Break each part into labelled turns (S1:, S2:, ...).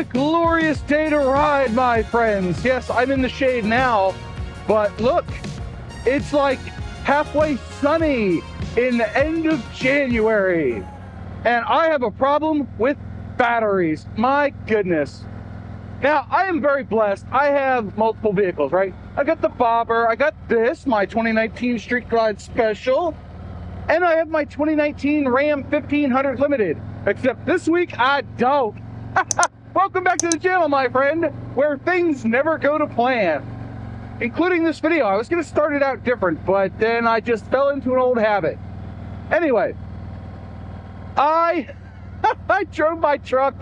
S1: a glorious day to ride, my friends. Yes, I'm in the shade now, but look, it's like halfway sunny in the end of January. And I have a problem with batteries. My goodness. Now, I am very blessed. I have multiple vehicles, right? I got the Bobber, I got this, my 2019 Street Glide Special, and I have my 2019 Ram 1500 Limited. Except this week, I don't. Welcome back to the channel, my friend, where things never go to plan. Including this video. I was going to start it out different, but then I just fell into an old habit. Anyway, I drove my truck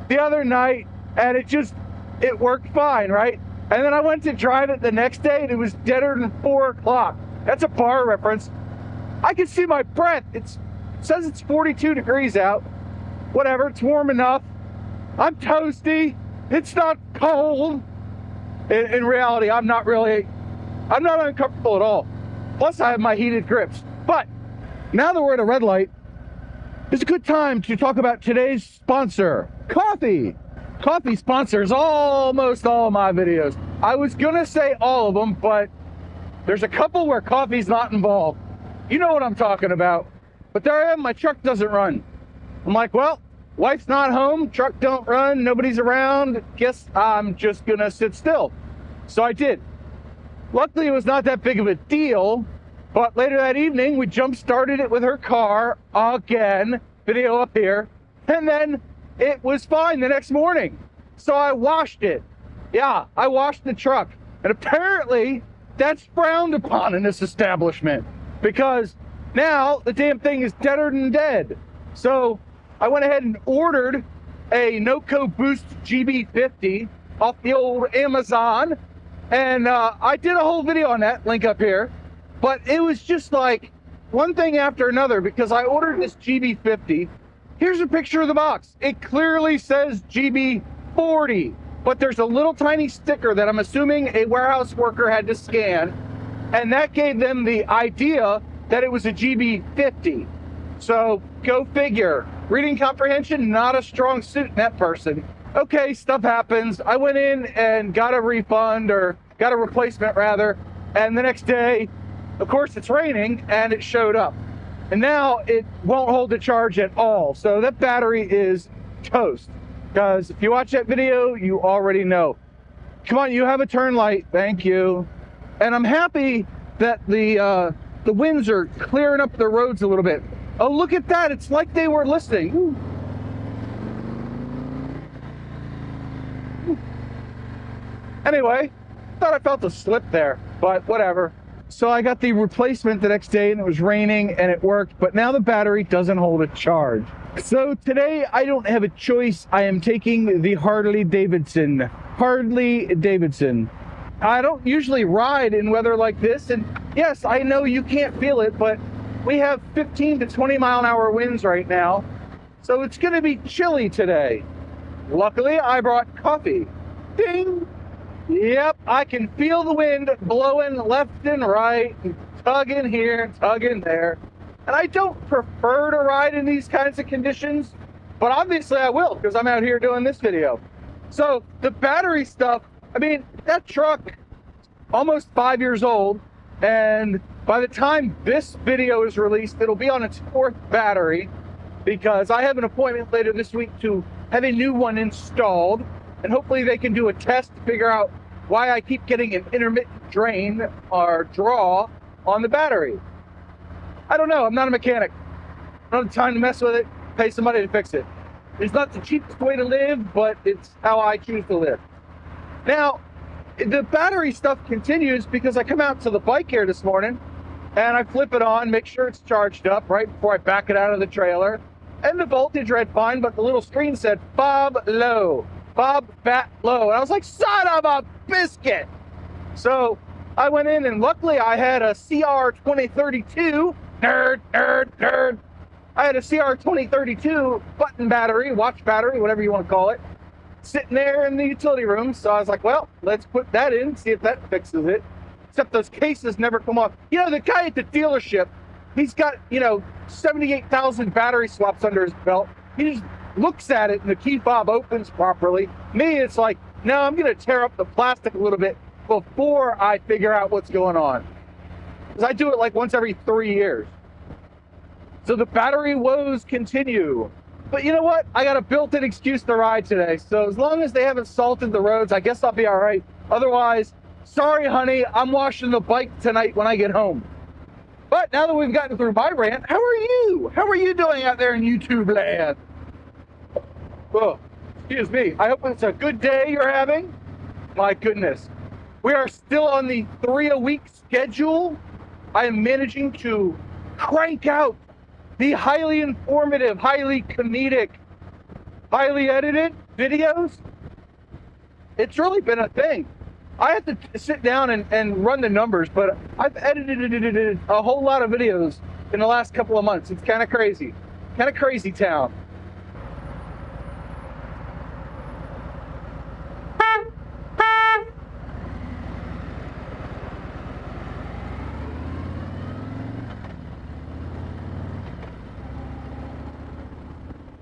S1: the other night, and it worked fine, right? And then I went to drive it the next day, and it was deader than 4 o'clock. That's a bar reference. I can see my breath. It says it's 42 degrees out. Whatever, it's warm enough. I'm toasty. It's not cold. In reality, I'm not uncomfortable at all. Plus, I have my heated grips. But now that we're at a red light, it's a good time to talk about today's sponsor, coffee. Coffee sponsors almost all of my videos. I was gonna say all of them, but there's a couple where coffee's not involved. You know what I'm talking about. But there I am, my truck doesn't run. I'm like, well, wife's not home, truck don't run, nobody's around, guess I'm just gonna sit still. So I did. Luckily, it was not that big of a deal, but later that evening, we jump-started it with her car again, video up here, and then it was fine the next morning. So I washed it. Yeah, I washed the truck. And apparently, that's frowned upon in this establishment because now the damn thing is deader than dead. So I went ahead and ordered a NoCo Boost GB50 off the old Amazon. And I did a whole video on that, link up here. But it was just like one thing after another because I ordered this GB50. Here's a picture of the box. It clearly says GB40, but there's a little tiny sticker that I'm assuming a warehouse worker had to scan, and that gave them the idea that it was a GB50. So go figure. Reading comprehension, not a strong suit in that person. Okay, stuff happens. I went in and got a refund, or got a replacement rather, and the next day, of course it's raining, and it showed up. And now it won't hold the charge at all. So that battery is toast. Because if you watch that video, you already know. Come on, you have a turn light. Thank you. And I'm happy that the winds are clearing up the roads a little bit. Oh, look at that. It's like they were listening. Ooh. Anyway, thought I felt a slip there, but whatever. So I got the replacement the next day and it was raining and it worked, but now the battery doesn't hold a charge. So today I don't have a choice. I am taking the Harley Davidson. I don't usually ride in weather like this, and yes, I know you can't feel it, but we have 15 to 20 mile an hour winds right now. So it's gonna be chilly today. Luckily, I brought coffee. Ding! Yep, I can feel the wind blowing left and right, tugging here, tugging there. And I don't prefer to ride in these kinds of conditions, but obviously I will because I'm out here doing this video. So the battery stuff, I mean, that truck, almost 5 years old, and by the time this video is released, it'll be on its 4th battery because I have an appointment later this week to have a new one installed, and hopefully they can do a test to figure out why I keep getting an intermittent drain or draw on the battery. I don't know, I'm not a mechanic. I don't have time to mess with it, pay somebody to fix it. It's not the cheapest way to live, but it's how I choose to live. Now, the battery stuff continues because I come out to the bike here this morning and I flip it on, make sure it's charged up right before I back it out of the trailer. And the voltage read fine, but the little screen said Bob low. Bob fat low. And I was like, son of a biscuit. So I went in and luckily I had a CR 2032. Nerd. I had a CR 2032 button battery, watch battery, whatever you want to call it, sitting there in the utility room. So I was like, well, let's put that in, see if that fixes it. Except those cases never come off. You know, the guy at the dealership, he's got, 78,000 battery swaps under his belt. He just looks at it and the key fob opens properly. Me, it's like, no, I'm going to tear up the plastic a little bit before I figure out what's going on. Because I do it like once every 3 years. So the battery woes continue. But you know what? I got a built-in excuse to ride today. So as long as they haven't salted the roads, I guess I'll be all right. Otherwise, sorry, honey, I'm washing the bike tonight when I get home. But now that we've gotten through my rant, how are you? How are you doing out there in YouTube land? Oh, excuse me. I hope it's a good day you're having. My goodness. We are still on the 3-a-week schedule. I am managing to crank out the highly informative, highly comedic, highly edited videos. It's really been a thing. I have to sit down and run the numbers, but I've edited a whole lot of videos in the last couple of months. It's kind of crazy. Kind of crazy town.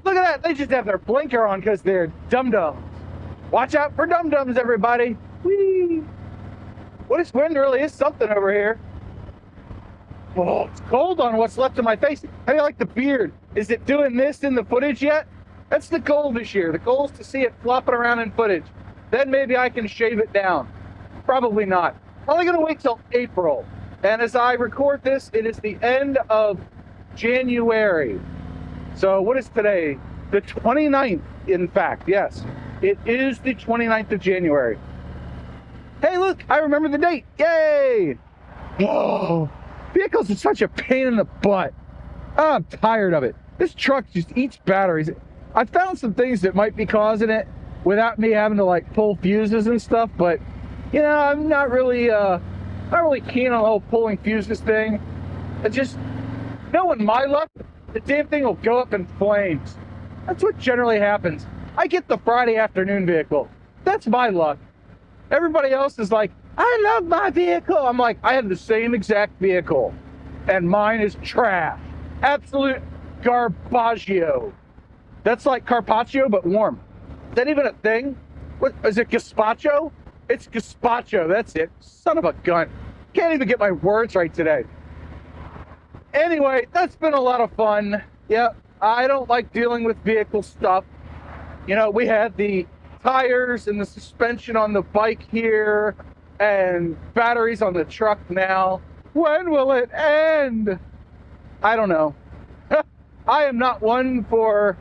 S1: Look at that. They just have their blinker on because they're dum-dums. Watch out for dum-dums, everybody. Whee! What is wind really is something over here. Oh, it's cold on what's left of my face. How do you like the beard? Is it doing this in the footage yet? That's the goal this year. The goal is to see it flopping around in footage. Then maybe I can shave it down. Probably not. Probably going to wait till April. And as I record this, it is the end of January. So what is today? The 29th, in fact. Yes, it is the 29th of January. Hey, look, I remember the date. Yay! Whoa, vehicles are such a pain in the butt. Oh, I'm tired of it. This truck just eats batteries. I found some things that might be causing it without me having to like pull fuses and stuff, but you know, I'm not really keen on the whole pulling fuses thing. It's just, knowing my luck, the damn thing will go up in flames. That's what generally happens. I get the Friday afternoon vehicle. That's my luck. Everybody else is like, I love my vehicle. I'm like, I have the same exact vehicle, and mine is trash. Absolute garbaggio. That's like carpaccio, but warm. Is that even a thing? What is it, gazpacho? It's gazpacho, that's it. Son of a gun. Can't even get my words right today. Anyway, that's been a lot of fun. Yeah, I don't like dealing with vehicle stuff. You know, we had the tires and the suspension on the bike here and batteries on the truck now. When will it end? I don't know. I am not one for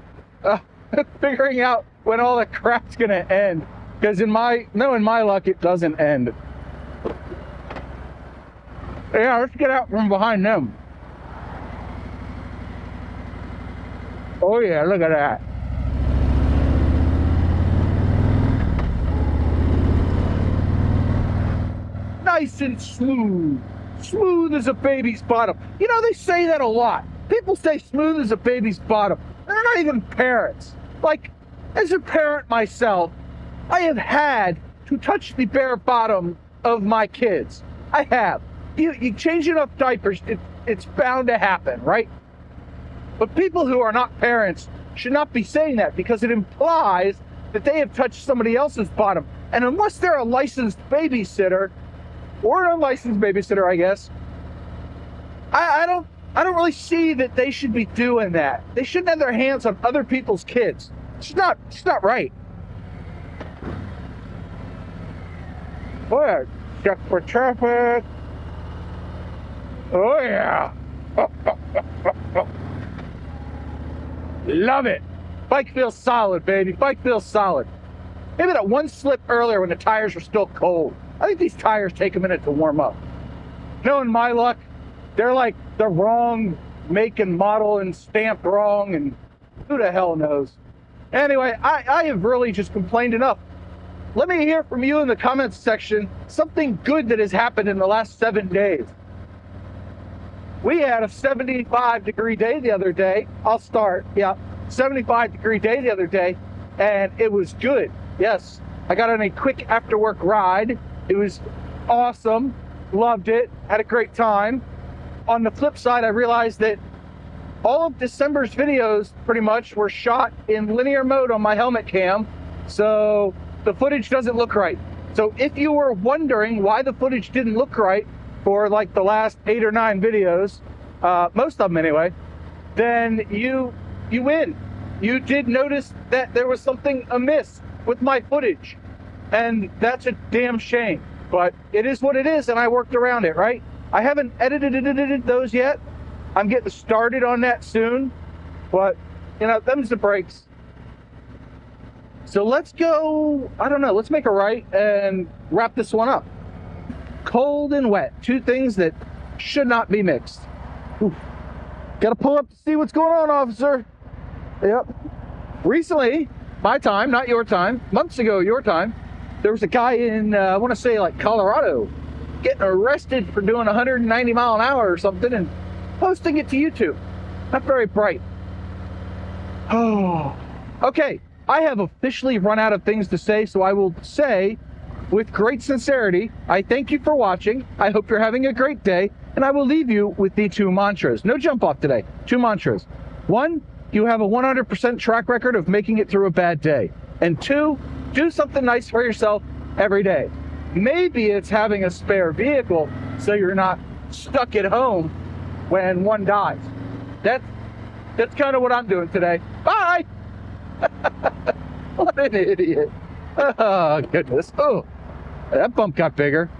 S1: figuring out when all the crap's gonna end, because in my luck it doesn't end. Yeah, let's get out from behind them. Oh yeah, look at that. Nice and smooth. Smooth as a baby's bottom. You know, they say that a lot. People say smooth as a baby's bottom. They're not even parents. Like, as a parent myself, I have had to touch the bare bottom of my kids. I have. You change enough diapers, it's bound to happen, right? But people who are not parents should not be saying that, because it implies that they have touched somebody else's bottom. And unless they're a licensed babysitter, or an unlicensed babysitter, I guess, I don't really see that they should be doing that. They shouldn't have their hands on other people's kids. It's not right. Oh yeah, check for traffic. Oh yeah. Love it. Bike feels solid, baby. Bike feels solid. Maybe that one slip earlier when the tires were still cold. I think these tires take a minute to warm up. Knowing my luck, they're like the wrong make and model and stamped wrong, and who the hell knows. Anyway, I have really just complained enough. Let me hear from you in the comments section something good that has happened in the last 7 days. We had a 75-degree day the other day. I'll start. Yeah, 75-degree day the other day, and it was good. Yes, I got on a quick after-work ride. It was awesome. Loved it. Had a great time. On the flip side, I realized that all of December's videos pretty much were shot in linear mode on my helmet cam, so the footage doesn't look right. So if you were wondering why the footage didn't look right for like the last 8 or 9 videos, most of them anyway, then you win. You did notice that there was something amiss with my footage, and that's a damn shame, but it is what it is, and I worked around it, right? I haven't edited those yet. I'm getting started on that soon, but you know, them's the breaks. So let's go, I don't know, let's make a right and wrap this one up. Cold and wet, 2 things that should not be mixed. Oof. Gotta pull up to see what's going on, officer. Yep. Recently, my time, not your time, months ago, your time, there was a guy in, I want to say like Colorado, getting arrested for doing 190 mile an hour or something and posting it to YouTube. Not very bright. Oh, okay. I have officially run out of things to say, so I will say, with great sincerity, I thank you for watching. I hope you're having a great day, and I will leave you with the 2 mantras. No jump off today. 2 mantras. 1, you have a 100% track record of making it through a bad day. And 2, do something nice for yourself every day. Maybe it's having a spare vehicle so you're not stuck at home when one dies. That's kind of what I'm doing today. Bye! What an idiot. Oh, goodness. Oh, that bump got bigger.